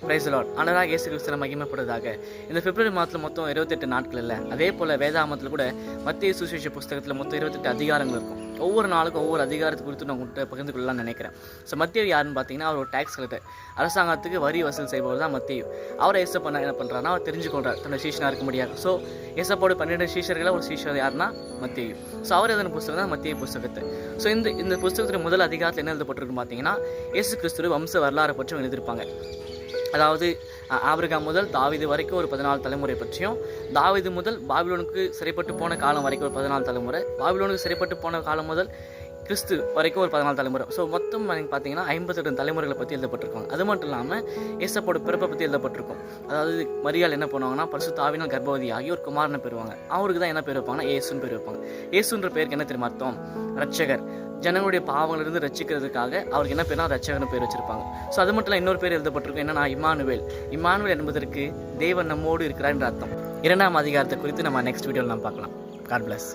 Praise the Lord. ஆண்டவராகிய இயேசு கிறிஸ்து மகிமைப்படுவதாக. இந்த பிப்ரவரி மாதத்தில் மொத்தம் 28 நாட்கள் இல்லை. அதே போல் வேதாகமத்தில் கூட மத்திய சுவிசேஷ புஸ்தகத்தில் மொத்தம் 28 அதிகாரங்கள் இருக்கும். ஒவ்வொரு நாளுக்கும் ஒவ்வொரு அதிகாரத்தை குறித்து நான் உங்கள்கிட்ட பகிர்ந்து கொள்ளலாம்னு நினைக்கிறேன். ஸோ மத்திய யாருன்னு பார்த்தீங்கன்னா, அவர் ஒரு டேக்ஸ் கலெக்டர், அரசாங்கத்துக்கு வரி வசூல் செய்பவர் தான் மத்திய. அவரை ஏசப்பா என்ன பண்ணுறாருன்னா, அவர் தெரிஞ்சுக்கொண்டார் தன்னோட சீஷனாக இருக்க முடியாது. ஸோ ஏசப்போட 12 சீஷர்களை ஒரு சீஷர் யாருன்னா மத்திய. ஸோ அவர் எதன புஸ்தகம் தான் மத்திய புஸ்தகத்தை. ஸோ இந்த புஸ்தகத்தில் முதல் அதிகாரத்தில் என்ன எழுதப்பட்டிருக்குன்னு பார்த்தீங்கன்னா, இயேசு கிறிஸ்துவ வம்ச வரலாறு பற்றி எழுதியிருப்பாங்க. அதாவது ஆபிரகாம் முதல் தாவீது வரைக்கும் ஒரு 14 தலைமுறை பற்றியும், தாவீது முதல் பாபிலோனுக்கு சிறைப்பட்டு போன காலம் வரைக்கும் ஒரு 14 தலைமுறை, பாபிலோனுக்கு சிறைப்பட்டு போன காலம் முதல் கிறிஸ்து வரைக்கும் ஒரு 14 தலைமுறை. ஸோ மொத்தம் நீங்கள் பார்த்தீங்கன்னா 52 தலைமுறைகளை பற்றி எழுதப்பட்டிருக்காங்க. அது மட்டும் இல்லாமல் ஏசப்போட பிறப்பை பற்றி எழுதப்பட்டிருக்கும். அதாவது மரியாள் என்ன பண்ணுவாங்கன்னா, பரிசுத்த ஆவியினால் கர்ப்பவதி ஆகி ஒரு குமாரனை பெறுவாங்க. அவருக்கு தான் என்ன பேர் வைப்பாங்கன்னா, ஏசுன்னு பேர் வைப்பாங்க. ஏசுன்ற பேருக்கு என்ன தெரியுமா அர்த்தம்? ரட்சகர். ஜனங்களுடைய பாவங்களிலிருந்து ரட்சிக்கிறதுக்காக அவருக்கு என்ன பேர்னா ரட்சகர்னு பேர் வச்சிருப்பாங்க. ஸோ அது மட்டும் இல்லை, இன்னொரு பேர் எழுதப்பட்டிருக்கும். என்னன்னா இம்மானுவேல். இம்மானுவேல் என்பதற்கு தேவன் நம்மோடு இருக்கிறார் என்ற அர்த்தம். 2ஆம் அதிகாரத்தை குறித்து நம்ம நெக்ஸ்ட் வீடியோவில் பார்க்கலாம். God plus.